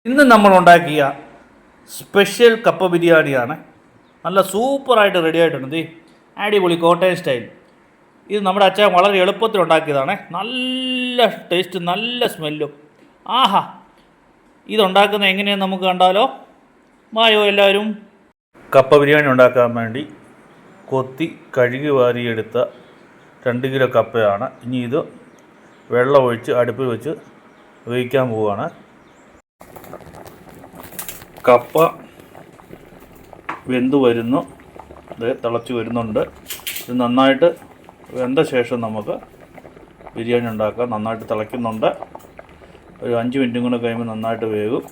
ഇന്ന് നമ്മൾ ഉണ്ടാക്കിയ സ്പെഷ്യൽ കപ്പ ബിരിയാണിയാണ്. നല്ല സൂപ്പറായിട്ട് റെഡി ആയിട്ടുണ്ട്. അടിപൊളി കോട്ടയം സ്റ്റൈൽ. ഇത് നമ്മുടെ അച്ഛൻ വളരെ എളുപ്പത്തിൽ ഉണ്ടാക്കിയതാണ്. നല്ല ടേസ്റ്റ്, നല്ല സ്മെല്ലും. ആഹാ, ഇതുണ്ടാക്കുന്നത് എങ്ങനെയാണെന്ന് നമുക്ക് കണ്ടാലോ? വായോ എല്ലാവരും. കപ്പ ബിരിയാണി ഉണ്ടാക്കാൻ വേണ്ടി കൊത്തി കഴുകി വാരിയെടുത്ത 2 കിലോ കപ്പയാണ്. ഇനി ഇത് വെള്ളം ഒഴിച്ച് അടുപ്പിൽ വെച്ച് വേവിക്കാൻ പോവുകയാണ്. കപ്പ വെന്ത് വരുന്നു, ഇത് തിളച്ച് വരുന്നുണ്ട്. ഇത് നന്നായിട്ട് വെന്ത ശേഷം നമുക്ക് ബിരിയാണി ഉണ്ടാക്കാം. നന്നായിട്ട് തിളയ്ക്കുന്നുണ്ട്. ഒരു 5 മിനിറ്റും കൂടെ കഴിയുമ്പോൾ നന്നായിട്ട് വേകും.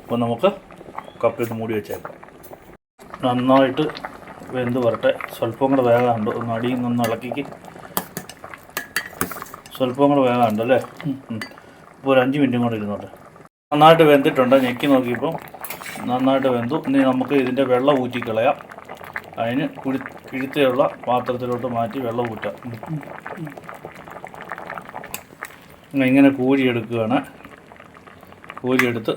അപ്പോൾ നമുക്ക് കപ്പ ഇത് മൂടി വെച്ചേക്കാം. നന്നായിട്ട് വെന്ത് വരട്ടെ. സ്വല്പം കൂടെ വേകാനുണ്ട്. ഒന്ന് അടിയിൽ നിന്ന് ഇളക്കിക്ക്. സ്വല്പം കൂടെ വേകാനുണ്ട് അല്ലേ? ഇപ്പോൾ ഒരു 5 മിനിറ്റും കൂടെ ഇരുന്നോട്ടെ. നന്നായിട്ട് വെന്തിട്ടുണ്ട്. ഞെക്കി നോക്കിയപ്പോൾ നന്നായിട്ട് വെന്തു. ഇനി നമുക്ക് ഇതിൻ്റെ വെള്ളം ഊറ്റിക്കളയാം. അതിന് കിഴുത്തുള്ള പാത്രത്തിലോട്ട് മാറ്റി വെള്ളം ഊറ്റാം. ഇങ്ങനെ കോരിയെടുക്കുകയാണ്. കോരിയെടുത്ത്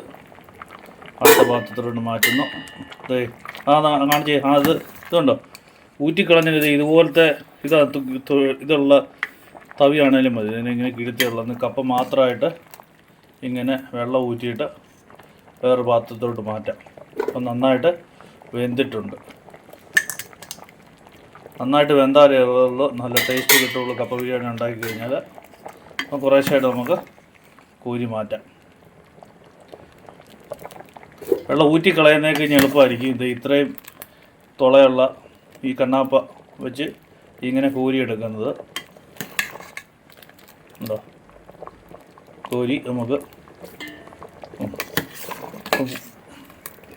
അടുത്ത പാത്രത്തിലോട്ട് മാറ്റുന്നു. കാണിച്ചേ. ഇതുണ്ടോ, ഊറ്റിക്കളഞ്ഞത് ഇതുപോലത്തെ ഇതുള്ള തവിയാണേലും മതി. ഇതിനിങ്ങനെ കിഴുത്തുള്ള കപ്പ മാത്രമായിട്ട് ഇങ്ങനെ വെള്ളം ഊറ്റിയിട്ട് വേറെ പാത്രത്തോട്ട് മാറ്റാം. അപ്പം നന്നായിട്ട് വെന്തിട്ടുണ്ട്. നന്നായിട്ട് വെന്താലേ ഉള്ളൂ നല്ല ടേസ്റ്റ് കിട്ടുള്ളൂ. കപ്പ ബിരിയാണി ഉണ്ടാക്കി കഴിഞ്ഞാൽ അപ്പം കുറേശ്ശായിട്ട് നമുക്ക് കോരി മാറ്റാം. വെള്ളം ഊറ്റിക്കളയുന്നേ കഴിഞ്ഞ് എളുപ്പമായിരിക്കും. ഇത് ഇത്രയും തുളയുള്ള ഈ കണ്ണാപ്പ വെച്ച് ഇങ്ങനെ കോരിയെടുക്കുന്നത് ഉണ്ടോ. കോരി നമുക്ക്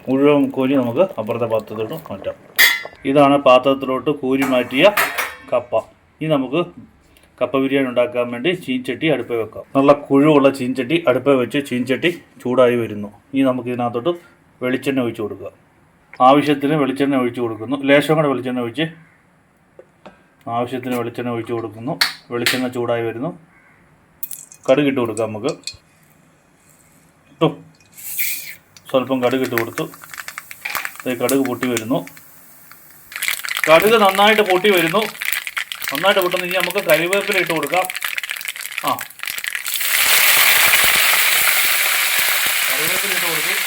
മുഴുവൻ കോരി നമുക്ക് അപ്പുറത്തെ പാത്രത്തിലോട്ട് മാറ്റാം. ഇതാണ് പാത്രത്തിലോട്ട് കോരി മാറ്റിയ കപ്പ. ഇനി നമുക്ക് കപ്പ ബിരിയാണി ഉണ്ടാക്കാൻ വേണ്ടി ചീൻചട്ടി അടുപ്പിൽ വെക്കാം. നല്ല കുഴുവുള്ള ചീൻചട്ടി അടുപ്പിൽ വെച്ച് ചീൻചട്ടി ചൂടായി വരുന്നു. ഇനി നമുക്ക് ഇതിനകത്തോട്ട് വെളിച്ചെണ്ണ ഒഴിച്ച് കൊടുക്കുക. ആവശ്യത്തിന് വെളിച്ചെണ്ണ ഒഴിച്ച് കൊടുക്കുന്നു. ലേശം കൂടെ വെളിച്ചെണ്ണ ഒഴിച്ച് ആവശ്യത്തിന് വെളിച്ചെണ്ണ ഒഴിച്ച് കൊടുക്കുന്നു. വെളിച്ചെണ്ണ ചൂടായി വരുന്നു. കടുകിട്ട് കൊടുക്കാം നമുക്ക്. സ്വല്പം കടുകിട്ട് കൊടുത്തു. കടുക് പൊട്ടി വരുന്നു. കടുക് നന്നായിട്ട് പൊട്ടി വരുന്നു. നന്നായിട്ട് പൊട്ടുന്ന ഇനി നമുക്ക് കരിവേപ്പില ഇട്ട് കൊടുക്കാം. കറിവേപ്പില ഇട്ട് കൊടുക്കും.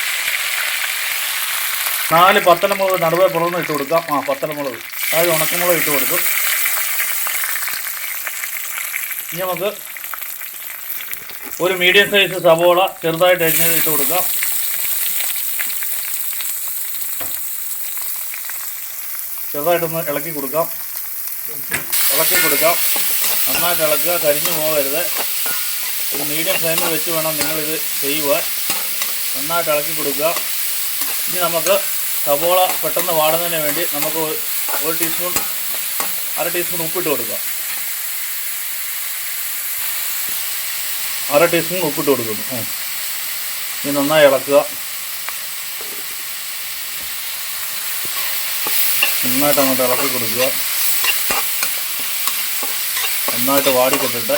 4 പത്തലമുളക് നടുവേ പുറന്ന് ഇട്ട് കൊടുക്കാം. പത്തലമുളക്, അതായത് ഉണക്കമുളക് ഇട്ട് കൊടുക്കും. ഇനി നമുക്ക് ഒരു മീഡിയം സൈസ് സവോള ചെറുതായിട്ട് അരിഞ്ഞത് ഇട്ട് കൊടുക്കാം. ചെറുതായിട്ടൊന്ന് ഇളക്കി കൊടുക്കാം. നന്നായിട്ട് ഇളക്കുക. കരിഞ്ഞു പോകരുത്. ഒരു മീഡിയം ഫ്ലെയിമിൽ വെച്ച് വേണം നിങ്ങളിത് ചെയ്യുവാൻ. നന്നായിട്ട് ഇളക്കി കൊടുക്കുക. ഇനി നമുക്ക് സവോള പെട്ടെന്ന് വാടുന്നതിന് വേണ്ടി നമുക്ക് 1 ടീസ്പൂൺ 1/2 ടീസ്പൂൺ ഉപ്പിട്ട് കൊടുക്കുക. 1/2 ടീസ്പൂൺ ഉപ്പിട്ട് കൊടുക്കുന്നു. ഇനി നന്നായി ഇളക്കുക. നന്നായിട്ട് അങ്ങോട്ട് ഇളക്കി കൊടുക്കുക. നന്നായിട്ട് വാടിക്കൊണ്ടിട്ട്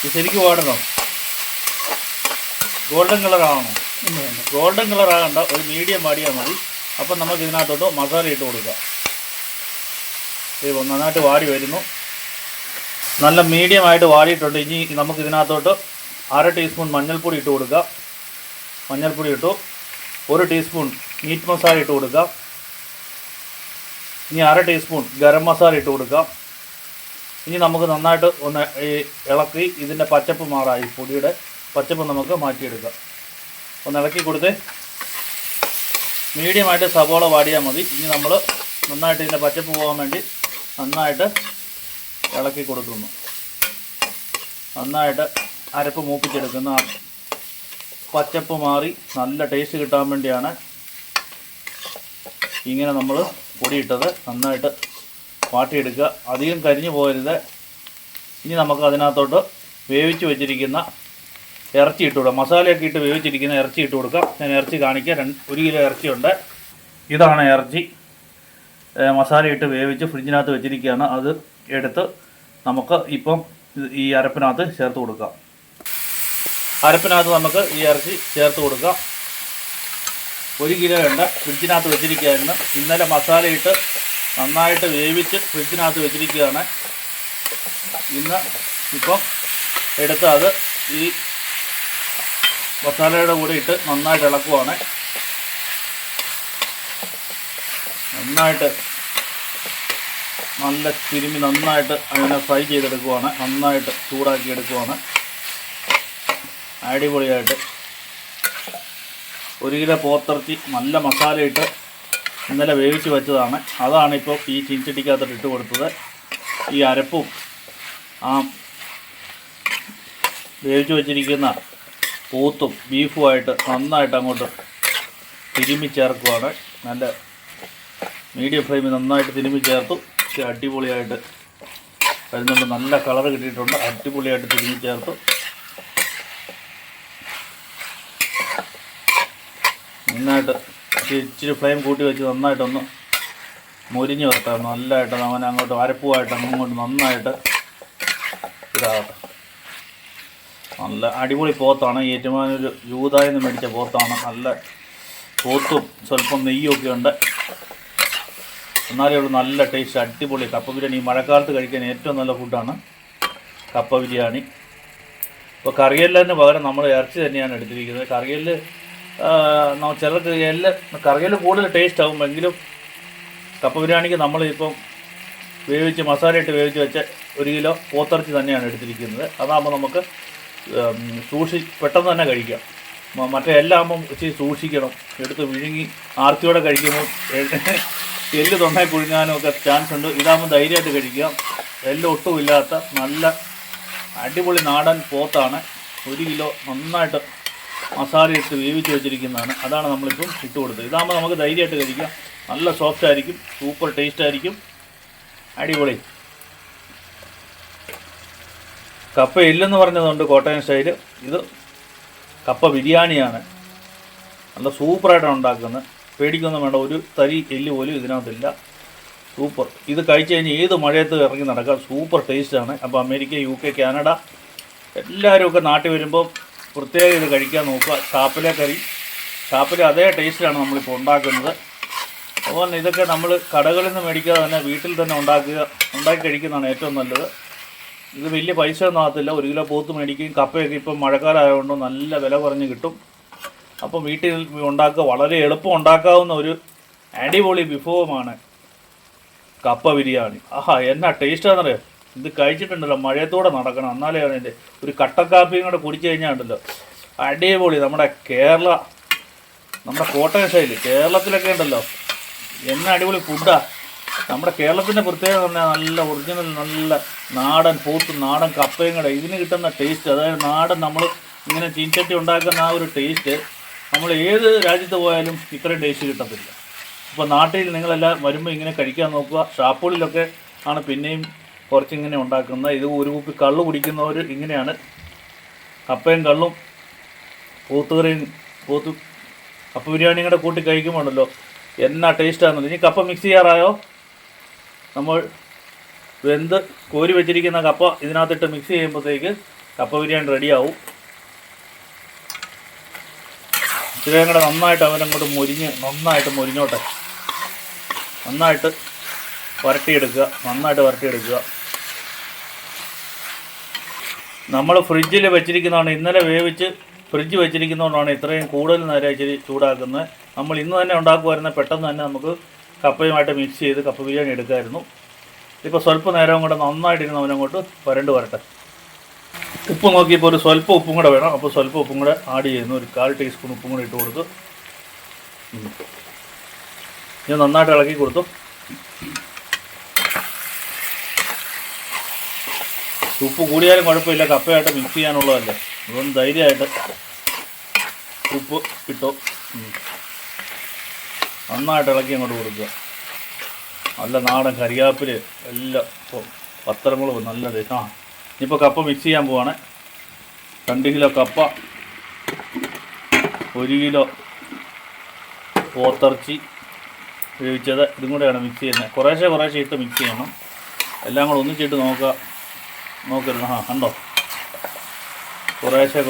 ഇത് ശരിക്കും വാടണം. ഗോൾഡൻ കളർ ആവണം. ഗോൾഡൻ കളർ ആകണ്ട, ഒരു മീഡിയം വാടിയാൽ മതി. അപ്പം നമുക്ക് ഇതിനകത്തോട്ട് മസാല ഇട്ട് കൊടുക്കാം. നന്നായിട്ട് വാടി വരുന്നു. നല്ല മീഡിയമായിട്ട് വാടിയിട്ടുണ്ട്. ഇനി നമുക്ക് ഇതിനകത്തോട്ട് 1/2 ടീസ്പൂൺ മഞ്ഞൾപ്പൊടി ഇട്ട് കൊടുക്കാം. മഞ്ഞൾപ്പൊടി ഇട്ടു. 1 ടീസ്പൂൺ മീറ്റ് മസാല ഇട്ട് കൊടുക്കാം. ഇനി 1/2 ടീസ്പൂൺ ഗരം മസാല ഇട്ട് കൊടുക്കാം. ഇനി നമുക്ക് നന്നായിട്ട് ഒന്ന് ഇളക്കി ഇതിൻ്റെ പച്ചപ്പ് മാറാം. ഈ പൊടിയുടെ പച്ചപ്പ് നമുക്ക് മാറ്റിയെടുക്കാം. ഒന്ന് ഇളക്കി കൊടുത്ത് മീഡിയമായിട്ട് സവോള വാടിയാൽ മതി. ഇനി നമ്മൾ നന്നായിട്ട് ഇതിൻ്റെ പച്ചപ്പ് പോകാൻ വേണ്ടി നന്നായിട്ട് ഇളക്കി കൊടുക്കുന്നു. നന്നായിട്ട് അരപ്പ് മൂപ്പിച്ചെടുക്കുന്ന പച്ചപ്പ് മാറി നല്ല ടേസ്റ്റ് കിട്ടാൻ വേണ്ടിയാണ് ഇങ്ങനെ നമ്മൾ പൊടിയിട്ടത്. നന്നായിട്ട് വാട്ടിയെടുക്കുക. അധികം കരിഞ്ഞു പോകരുത്. ഇനി നമുക്ക് അതിനകത്തോട്ട് വേവിച്ച് വെച്ചിരിക്കുന്ന ഇറച്ചി ഇട്ട് കൊടുക്കാം. മസാലയൊക്കെ ഇട്ട് വേവിച്ചിരിക്കുന്ന ഇറച്ചി ഇട്ട് കൊടുക്കാം. ഞാൻ ഇറച്ചി കാണിക്കാം. 1 കിലോ ഇറച്ചിയുണ്ട്. ഇതാണ് ഇറച്ചി. മസാലയിട്ട് വേവിച്ച് ഫ്രിഡ്ജിനകത്ത് വെച്ചിരിക്കുകയാണ്. അത് എടുത്ത് നമുക്ക് ഇപ്പം ഈ അരപ്പിനകത്ത് ചേർത്ത് കൊടുക്കാം. അരപ്പിനകത്ത് നമുക്ക് ഈ ഇറച്ചി ചേർത്ത് കൊടുക്കാം. 1 കിലോ ഉണ്ട്, ഫ്രിഡ്ജിനകത്ത് വെച്ചിരിക്കുകയായിരുന്നു. ഇന്നലെ മസാലയിട്ട് നന്നായിട്ട് വേവിച്ച് ഫ്രിഡ്ജിനകത്ത് വെച്ചിരിക്കുകയാണ്. ഇന്ന് ഇപ്പം എടുത്ത് അത് ഈ മസാലയുടെ കൂടെ ഇട്ട് നന്നായിട്ട് ഇളക്കുവാണ്. നന്നായിട്ട് നല്ല തിരുമ്മി നന്നായിട്ട് അതിനെ ഫ്രൈ ചെയ്തെടുക്കുവാണ്. നന്നായിട്ട് ചൂടാക്കി എടുക്കുവാണ്. അടിപൊളിയായിട്ട് 1 കിലോ പോത്തിറച്ചി നല്ല മസാലയിട്ട് ഇന്നലെ വേവിച്ച് വെച്ചതാണ്. അതാണ് ഇപ്പോൾ ഈ ചീൻചട്ടിക്കകത്തോട്ട് ഇട്ട് കൊടുത്തത്. ഈ അരപ്പും ആ വേവിച്ച് വെച്ചിരിക്കുന്ന പോത്തും ബീഫുമായിട്ട് നന്നായിട്ട് അങ്ങോട്ട് തിരുമ്മി ചേർക്കുവാണ്. നല്ല മീഡിയം ഫ്ലെയിമിൽ നന്നായിട്ട് തിരുമ്മി ചേർത്തു. അടിപൊളിയായിട്ട് വരുന്നുണ്ട്. നല്ല കളർ കിട്ടിയിട്ടുണ്ട്. അടിപൊളിയായിട്ട് തിരുമ്മി ചേർത്തു. നന്നായിട്ട് ഇച്ചിരി ഫ്ലെയിം കൂട്ടി വെച്ച് നന്നായിട്ടൊന്ന് മൊരിഞ്ഞ് വരട്ടാണ്. നല്ലതായിട്ട് അവൻ അങ്ങോട്ട് അരപ്പുമായിട്ട് അങ്ങോട്ട് നന്നായിട്ട് ഇതാകട്ടെ. നല്ല അടിപൊളി പോത്താണ്. ഏറ്റുമാനൊരു ജൂതായിൽ നിന്ന് മേടിച്ച പോത്താണ്. നല്ല പോത്തും സ്വല്പം നെയ്യൊക്കെ ഉണ്ട്. എന്നാലേ ഉള്ളൂ നല്ല ടേസ്റ്റ്. അടിപൊളി കപ്പ ബിരിയാണി. ഈ മഴക്കാലത്ത് കഴിക്കാൻ ഏറ്റവും നല്ല ഫുഡാണ് കപ്പ ബിരിയാണി. ഇപ്പോൾ കറിയെല്ലിന് പകരം നമ്മൾ ഇറച്ചി തന്നെയാണ് എടുത്തിരിക്കുന്നത്. കറിയെല്ല് ചിലർക്ക് കറിയെല്ല് കൂടുതൽ ടേസ്റ്റ് ആകുമെങ്കിലും കപ്പ ബിരിയാണിക്ക് നമ്മളിപ്പം വേവിച്ച് മസാലയിട്ട് വേവിച്ച് വെച്ച 1 കിലോ പോത്തിറച്ചി തന്നെയാണ് എടുത്തിരിക്കുന്നത്. അതാകുമ്പോൾ നമുക്ക് പെട്ടെന്ന് തന്നെ കഴിക്കാം. മറ്റേ എല്ലാം ആകുമ്പം ഇച്ചിരി സൂക്ഷിക്കണം. എടുത്ത് വിഴുങ്ങി ആർത്തിയോടെ കഴിക്കുമ്പോൾ എല്ല് തൊണ്ടയിൽ കുഴുങ്ങാനും ഒക്കെ ചാൻസ് ഉണ്ട്. ഇതാകുമ്പോൾ ധൈര്യമായിട്ട് കഴിക്കാം. എല്ല് ഒട്ടും ഇല്ലാത്ത നല്ല അടിപൊളി നാടൻ പോത്താണ്. 1 കിലോ നന്നായിട്ട് മസാലയിട്ട് വേവിച്ച് വെച്ചിരിക്കുന്നതാണ്. അതാണ് നമ്മളിപ്പം ഇട്ട് കൊടുത്തത്. ഇതാകുമ്പോൾ നമുക്ക് ധൈര്യമായിട്ട് കഴിക്കാം. നല്ല സോഫ്റ്റ് ആയിരിക്കും. സൂപ്പർ ടേസ്റ്റ് ആയിരിക്കും. അടിപൊളി. കപ്പ എല്ലെന്ന് പറഞ്ഞതുകൊണ്ട് കോട്ടയം സ്റ്റൈല്. ഇത് കപ്പ ബിരിയാണിയാണ്. നല്ല സൂപ്പറായിട്ടാണ് ഉണ്ടാക്കുന്നത്. പേടിക്കൊന്നും വേണ്ട. ഒരു തരി എല്ല് പോലും ഇതിനകത്തില്ല. സൂപ്പർ. ഇത് കഴിച്ച് കഴിഞ്ഞ് ഏത് മഴയത്ത് ഇറങ്ങി നടക്കാം. സൂപ്പർ ടേസ്റ്റാണ്. അപ്പോൾ അമേരിക്ക, UK, കാനഡ എല്ലാവരും ഒക്കെ നാട്ടിൽ വരുമ്പോൾ പ്രത്യേകം ഇത് കഴിക്കാൻ നോക്കുക. ഷാപ്പിലെ അതേ ടേസ്റ്റിലാണ് നമ്മളിപ്പോൾ ഉണ്ടാക്കുന്നത്. അതുപോലെ ഇതൊക്കെ നമ്മൾ കടകളിൽ നിന്ന് മേടിക്കാതെ തന്നെ വീട്ടിൽ തന്നെ ഉണ്ടാക്കി കഴിക്കുന്നതാണ് ഏറ്റവും നല്ലത്. ഇത് വലിയ പൈസ ഒന്നും ആകത്തില്ല. 1 കിലോ പോത്ത് മേടിക്കുകയും കപ്പയൊക്കെ ഇപ്പം മഴക്കാലമായതുകൊണ്ട് നല്ല വില കുറഞ്ഞ് കിട്ടും. അപ്പം വീട്ടിൽ ഉണ്ടാക്കുക വളരെ എളുപ്പം ഉണ്ടാക്കാവുന്ന ഒരു അടിപൊളി വിഭവമാണ് കപ്പ ബിരിയാണി. ആഹാ, എന്നാ ടേസ്റ്റാണെന്നറിയോ. ഇത് കഴിച്ചിട്ടുണ്ടല്ലോ മഴയത്തൂടെ നടക്കണം. എന്നാലേ അതിൻ്റെ ഒരു കട്ടക്കാപ്പിയും കൂടെ കുടിച്ചു കഴിഞ്ഞാൽ ഉണ്ടല്ലോ അടിപൊളി. നമ്മുടെ കോട്ടയം സ്റ്റൈല് കേരളത്തിലൊക്കെ ഉണ്ടല്ലോ എന്നാ അടിപൊളി ഫുഡാണ്. നമ്മുടെ കേരളത്തിൻ്റെ പ്രത്യേകത പറഞ്ഞാൽ നല്ല ഒറിജിനൽ നല്ല നാടൻ പോത്തും നാടൻ കപ്പയും കൂടെ ഇതിന് കിട്ടുന്ന ടേസ്റ്റ്, അതായത് നാടൻ നമ്മൾ ഇങ്ങനെ ചീൻചട്ടി ഉണ്ടാക്കുന്ന ആ ഒരു ടേസ്റ്റ് നമ്മൾ ഏത് രാജ്യത്ത് പോയാലും ഇത്രയും ടേസ്റ്റ് കിട്ടത്തില്ല. അപ്പോൾ നാട്ടിൽ നിങ്ങളെല്ലാം വരുമ്പോൾ ഇങ്ങനെ കഴിക്കാൻ നോക്കുക. ഷാപ്പുകളിലൊക്കെ ആണ് പിന്നെയും കുറച്ചിങ്ങനെ ഉണ്ടാക്കുന്നത്. ഇത് ഒരു കുപ്പി കള്ള് കുടിക്കുന്നവർ ഇങ്ങനെയാണ് കപ്പയും കള്ളും കപ്പ ബിരിയാണിയും കൂടെ കൂട്ടി കഴിക്കുമ്പോണ്ടല്ലോ എന്നാ ടേസ്റ്റാണെന്ന്. ഇനി കപ്പ മിക്സ് ചെയ്യാറായോ? നമ്മൾ വെന്ത് കോരി വെച്ചിരിക്കുന്ന കപ്പ ഇതിനകത്തിട്ട് മിക്സ് ചെയ്യുമ്പോഴത്തേക്ക് കപ്പ ബിരിയാണി റെഡിയാവും. ഇത്രയും കൂടെ നന്നായിട്ട് അവനങ്ങോട്ട് നന്നായിട്ട് മൊരിഞ്ഞോട്ടെ. നന്നായിട്ട് വരട്ടിയെടുക്കുക. നമ്മൾ ഫ്രിഡ്ജിൽ വെച്ചിരിക്കുന്നതാണ്. ഇന്നലെ വേവിച്ച് ഫ്രിഡ്ജ് വെച്ചിരിക്കുന്നതുകൊണ്ടാണ് ഇത്രയും കൂടുതൽ നേരം ഇച്ചിരി ചൂടാക്കുന്നത്. നമ്മൾ ഇന്ന് തന്നെ ഉണ്ടാക്കുമായിരുന്ന പെട്ടെന്ന് തന്നെ നമുക്ക് കപ്പയുമായിട്ട് മിക്സ് ചെയ്ത് കപ്പ ബിരിയാണി എടുക്കാമായിരുന്നു. ഇപ്പോൾ സ്വല്പം നേരം കൂടെ നന്നായിട്ടിരുന്ന് അവനങ്ങോട്ട് വരട്ടെ. ഉപ്പ് നോക്കിയപ്പോൾ ഒരു സ്വല്പം ഉപ്പും കൂടെ വേണം. അപ്പോൾ സ്വല്പം ഉപ്പും കൂടെ ആഡ് ചെയ്യുന്നു. ഒരു 1/4 ടീസ്പൂൺ ഉപ്പും കൂടെ ഇട്ട് കൊടുത്തു. ഞാൻ നന്നായിട്ട് ഇളക്കി കൊടുത്തു. ഉപ്പ് കൂടിയാലും കുഴപ്പമില്ല, കപ്പയായിട്ട് മിക്സ് ചെയ്യാനുള്ളതല്ലേ. അതുകൊണ്ട് ധൈര്യമായിട്ട് ഉപ്പ് ഇട്ടു. നന്നായിട്ട് ഇളക്കി അങ്ങോട്ട് കൊടുക്കുക. നല്ല നാടൻ കരിയാപ്പില് എല്ലാം ഇപ്പോൾ പത്തരമുളക് നല്ല ഇനിയിപ്പോൾ കപ്പ മിക്സ് ചെയ്യാൻ പോവാണ്. 2 കിലോ കപ്പ, 1 കിലോ പോത്തിറച്ചി, വേവിച്ചത് ഇതും കൂടെയാണ് മിക്സ് ചെയ്യുന്നത്. കുറേശ്ശെ ഇട്ട് മിക്സ് ചെയ്യണം. എല്ലാം കൂടെ ഒന്നിച്ചിട്ട് നോക്കരുത്. കണ്ടോ, കുറേശ്ശെ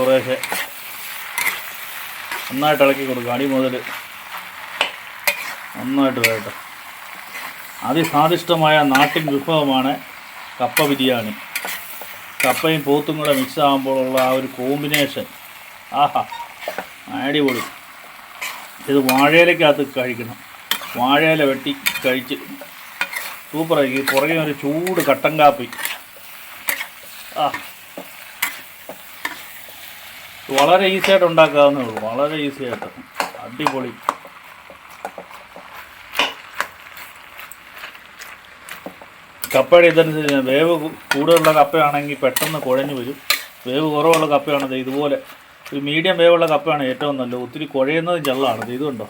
നന്നായിട്ട് ഇളക്കി കൊടുക്കുക. അടി മുതൽ നന്നായിട്ട് വേകട്ടെ. അതിസ്വാദിഷ്ടമായ നാട്ടിൻ വിഭവമാണ് കപ്പ ബിരിയാണി. കപ്പയും പോത്തും കൂടെ മിക്സ് ആകുമ്പോഴുള്ള ആ ഒരു കോമ്പിനേഷൻ, അടിപൊളി. ഇത് വാഴയിലക്കകത്ത് കഴിക്കണം. വാഴയില വെട്ടി കഴിച്ച് സൂപ്പറായി. പുറകെ ഒരു ചൂട് കട്ടൻ കാപ്പി. വളരെ ഈസിയായിട്ട് ഉണ്ടാക്കാവുന്നേ ഉള്ളൂ. വളരെ ഈസിയായിട്ട്, അടിപൊളി. കപ്പയുടെ ഇതനുസരിച്ച് വേവ് കൂടുതലുള്ള കപ്പയാണെങ്കിൽ പെട്ടെന്ന് കുഴഞ്ഞു വരും. വേവ് കുറവുള്ള കപ്പയാണത് ഇതുപോലെ ഒരു മീഡിയം വേവുള്ള കപ്പയാണ് ഏറ്റവും നല്ലത്. ഒത്തിരി കുഴയുന്നത് ജള്ളാണ്. ഇതുണ്ടോ,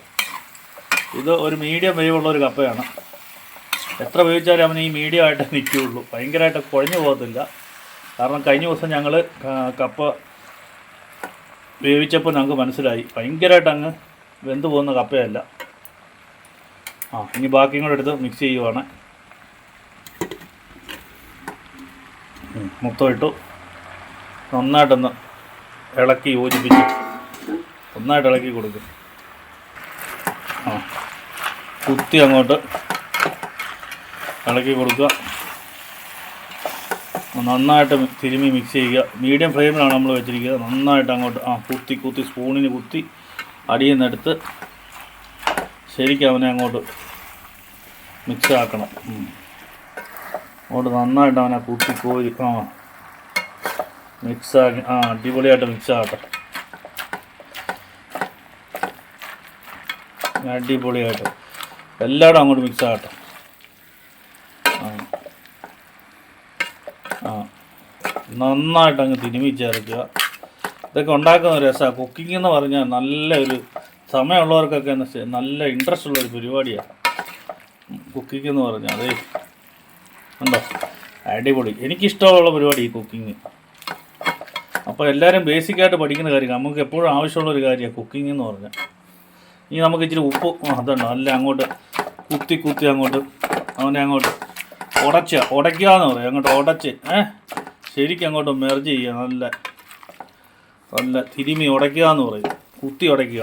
ഇത് ഒരു മീഡിയം വേവുള്ള ഒരു കപ്പയാണ്. എത്ര വേവിച്ചാലും അവന് ഈ മീഡിയം ആയിട്ട് നിൽക്കുകയുള്ളൂ. ഭയങ്കരമായിട്ട് കുഴഞ്ഞു പോകത്തില്ല. കാരണം കഴിഞ്ഞ ദിവസം ഞങ്ങൾ കപ്പ വേവിച്ചപ്പോൾ ഞങ്ങൾക്ക് മനസ്സിലായി ഭയങ്കരമായിട്ട് അങ്ങ് വെന്ത് പോകുന്ന കപ്പയല്ല. ഇനി ബാക്കിയും കൂടെ എടുത്ത് മിക്സ് ചെയ്യുവാണ്. മൊത്തം ഇട്ടു നന്നായിട്ടൊന്ന് ഇളക്കി യോജിപ്പിച്ച് നന്നായിട്ട് ഇളക്കി കൊടുക്കും. കുത്തി അങ്ങോട്ട് ഇളക്കി കൊടുക്കുക. നന്നായിട്ട് തിരുമ്മി മിക്സ് ചെയ്യുക. മീഡിയം ഫ്ലെയിമിലാണ് നമ്മൾ വെച്ചിരിക്കുന്നത്. നന്നായിട്ട് അങ്ങോട്ട് കുത്തി സ്പൂണിന് കുത്തി അടിയിൽ നിന്നെടുത്ത് ശരിക്കും അവനെ അങ്ങോട്ട് മിക്സ് ആക്കണം. അങ്ങോട്ട് നന്നായിട്ട് അവനെ കുത്തി കോരി മിക്സാക്കി അടിപൊളിയായിട്ട് മിക്സ് ആകട്ടെ. അടിപൊളിയായിട്ട് എല്ലായിടും അങ്ങോട്ട് മിക്സ് ആകട്ടെ. നന്നായിട്ട് അങ്ങ് തിരുമ്മി ചേർക്കുക. ഇതൊക്കെ ഉണ്ടാക്കുന്ന രസമാണ്. കുക്കിംഗ് എന്ന് പറഞ്ഞാൽ നല്ലൊരു സമയമുള്ളവർക്കൊക്കെ നല്ല ഇൻട്രസ്റ്റ് ഉള്ളൊരു പരിപാടിയാണ് കുക്കിംഗ് എന്ന് പറഞ്ഞാൽ. അതേ ഉണ്ടോ, അടിപൊളി. എനിക്കിഷ്ടമുള്ള പരിപാടി ഈ കുക്കിങ്. അപ്പോൾ എല്ലാവരും ബേസിക്കായിട്ട് പഠിക്കുന്ന കാര്യം, നമുക്ക് എപ്പോഴും ആവശ്യമുള്ളൊരു കാര്യമാണ് കുക്കിംഗ് എന്ന് പറഞ്ഞാൽ. ഇനി നമുക്ക് ഇച്ചിരി ഉപ്പ് അതുണ്ടോ നല്ല അങ്ങോട്ട് കുത്തി അങ്ങോട്ട് അവനെ അങ്ങോട്ട് ഉടയ്ക്കുക എന്ന് പറയും. അങ്ങോട്ട് ഉടച്ച് ശരിക്കും അങ്ങോട്ട് മെർജ് ചെയ്യുക. നല്ല തിരുമി ഉടയ്ക്കുക എന്ന് പറയും. കുത്തി ഉടയ്ക്കുക.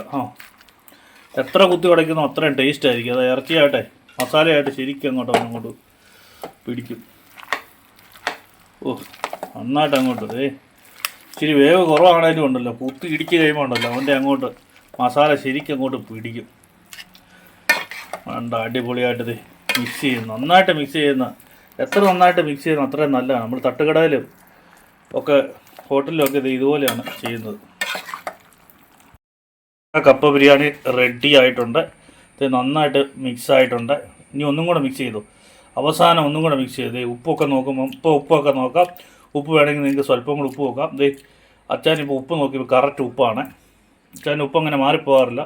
എത്ര കുത്തി ഉടയ്ക്കുന്നോ അത്രയും ടേസ്റ്റ് ആയിരിക്കും. അത് ഇറച്ചിയായിട്ടെ മസാലയായിട്ട് ശരിക്കും അങ്ങോട്ട് പിടിക്കും. നന്നായിട്ട് അങ്ങോട്ട് ഇച്ചിരി വേവ് കുറവാണേലും ഉണ്ടല്ലോ, കുത്തി ഇടിച്ച് കഴിയുമ്പോൾ ഉണ്ടല്ലോ അവൻ്റെ അങ്ങോട്ട് മസാല ശരിക്കും അങ്ങോട്ട് പിടിക്കും. വേണ്ട, അടിപൊളിയായിട്ട് മിക്സ് ചെയ്യും. നന്നായിട്ട് മിക്സ് ചെയ്യുന്ന, എത്ര നന്നായിട്ട് മിക്സ് ചെയ്യുന്ന അത്രയും നല്ലതാണ്. നമ്മൾ തട്ടുകടയിലും ഒക്കെ ഹോട്ടലിലൊക്കെ ഇതുപോലെയാണ് ചെയ്യുന്നത്. കപ്പ ബിരിയാണി റെഡി ആയിട്ടുണ്ട്. ഇത് നന്നായിട്ട് മിക്സ് ആയിട്ടുണ്ട്. ഇനി ഒന്നും കൂടെ മിക്സ് ചെയ്തു. അവസാനം ഒന്നും കൂടെ മിക്സ് ചെയ്ത് ഉപ്പൊക്കെ നോക്കുമ്പോൾ ഉപ്പൊക്കെ നോക്കാം. ഉപ്പ് വേണമെങ്കിൽ നിങ്ങൾക്ക് സ്വല്പം കൂടെ ഉപ്പ് നോക്കാം. അച്ചാനിപ്പോൾ ഉപ്പ് നോക്കിയപ്പോൾ കറക്റ്റ് ഉപ്പാണ്. അച്ചാൻ ഉപ്പ് അങ്ങനെ മാറിപ്പോകാറില്ല.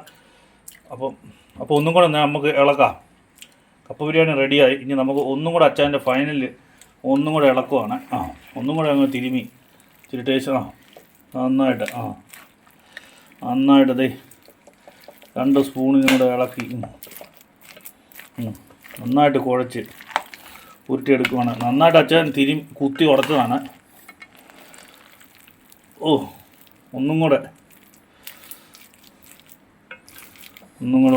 അപ്പോൾ ഒന്നും കൂടെ നമുക്ക് ഇളക്കാം. കപ്പ ബിരിയാണി റെഡിയായി. ഇനി നമുക്ക് ഒന്നും കൂടെ അച്ചാൻ്റെ ഫൈനലിൽ ഒന്നും കൂടെ ഇളക്കുവാണ്. ഒന്നും കൂടെ അങ്ങ് തിരുമി ഇച്ചിരി ടേസ്റ്റ് നന്നായിട്ട് നന്നായിട്ട് 2 സ്പൂണിനും കൂടെ ഇളക്കി നന്നായിട്ട് കുഴച്ച് ഉരുട്ടിയെടുക്കുവാണ്. നന്നായിട്ട് അച്ചാൻ കുത്തി ഉടച്ചതാണ്. ഒന്നും കൂടെ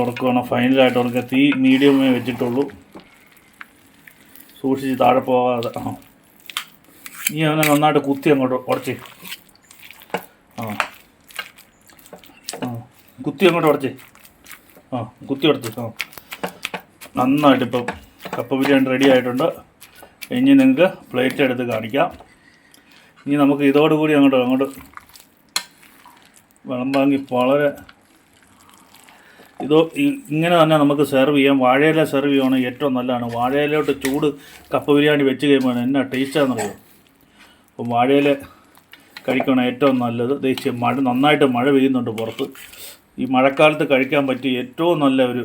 ഉടക്കുവാണ്. ഫൈനലായിട്ട് ഉടക്കുക. തീ മീഡിയമേ വെച്ചിട്ടുള്ളൂ. സൂക്ഷിച്ച് താഴെ പോകാതെ. ഇനി അവനെ നന്നായിട്ട് കുത്തി അങ്ങോട്ട് ഉടച്ച് കുത്തി അങ്ങോട്ട് ഉടച്ച് കുത്തി ഉടച്ച് നന്നായിട്ടിപ്പം കപ്പ ബിരിയാണി റെഡി ആയിട്ടുണ്ട്. ഇനി നിങ്ങൾക്ക് പ്ലേറ്റ് എടുത്ത് കാണിക്കാം. ഇനി നമുക്ക് ഇതോടുകൂടി അങ്ങോട്ട് വിളമ്പാങ്കി വളരെ ഇങ്ങനെ തന്നെ നമുക്ക് സെർവ് ചെയ്യാം. വാഴയില സെർവ് ചെയ്യുകയാണെങ്കിൽ ഏറ്റവും നല്ലതാണ്. വാഴയിലോട്ട് ചൂട് കപ്പ ബിരിയാണി വെച്ച് കഴിയുമ്പോൾ എന്നാ ടേസ്റ്റാണെന്നറിയോ. അപ്പം വാഴയില കഴിക്കണം ഏറ്റവും നല്ലത്. നന്നായിട്ട് മഴ പെയ്യുന്നുണ്ട് പുറത്ത്. ഈ മഴക്കാലത്ത് കഴിക്കാൻ പറ്റിയ ഏറ്റവും നല്ല ഒരു,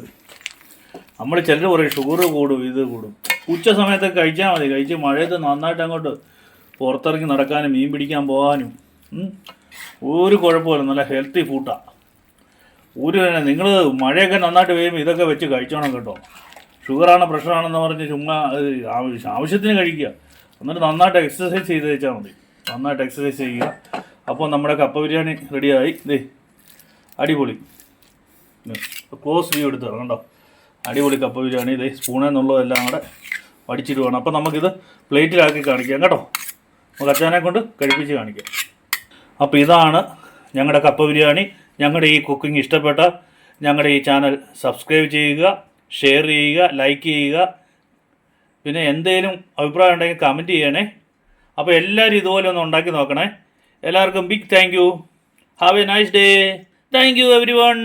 നമ്മൾ ചിലർ പറയും ഷുഗർ കൂടും ഇത് കൂടും. ഉച്ച സമയത്തൊക്കെ കഴിച്ചാൽ മതി. കഴിച്ച് മഴയത്ത് നന്നായിട്ട് അങ്ങോട്ട് പുറത്തിറങ്ങി നടക്കാനും മീൻ പിടിക്കാൻ പോകാനും ഒരു കുഴപ്പമില്ല. നല്ല ഹെൽത്തി ഫുഡാണ്. നിങ്ങൾ മഴയൊക്കെ നന്നായിട്ട് പെയ്യുമ്പോൾ ഇതൊക്കെ വെച്ച് കഴിച്ചോണം കേട്ടോ. ഷുഗറാണ് പ്രഷറാണെന്ന് പറഞ്ഞ് ചുമ്മാ ആവശ്യത്തിന് കഴിക്കുക. എന്നിട്ട് നന്നായിട്ട് എക്സസൈസ് ചെയ്ത് വെച്ചാൽ മതി. നന്നായിട്ട് എക്സസൈസ് ചെയ്യുക. അപ്പോൾ നമ്മുടെ കപ്പ ബിരിയാണി റെഡിയായി. ദേ അടിപൊളി. ക്ലോസ് വ്യൂ എടുത്ത് കണ്ടോ, അടിപൊളി കപ്പ ബിരിയാണി. ഇതേ സ്പൂണിൽ നിന്നുള്ളതെല്ലാം കൂടെ വടിച്ചിടുവാണ്. അപ്പോൾ നമുക്കിത് പ്ലേറ്റിലാക്കി കാണിക്കാം കേട്ടോ. നമുക്ക് അച്ഛനെ കൊണ്ട് കഴിപ്പിച്ച് കാണിക്കാം. അപ്പോൾ ഇതാണ് ഞങ്ങളുടെ കപ്പ ബിരിയാണി. ഞങ്ങളുടെ ഈ കുക്കിംഗ് ഇഷ്ടപ്പെട്ട ഞങ്ങളുടെ ഈ ചാനൽ സബ്സ്ക്രൈബ് ചെയ്യുക, ഷെയർ ചെയ്യുക, ലൈക്ക് ചെയ്യുക. പിന്നെ എന്തെങ്കിലും അഭിപ്രായം ഉണ്ടെങ്കിൽ കമൻറ്റ് ചെയ്യണേ. അപ്പോൾ എല്ലാവരും ഇതുപോലെ ഒന്ന് ഉണ്ടാക്കി നോക്കണേ. എല്ലാവർക്കും big thank you. Have a nice day. Thank you every one.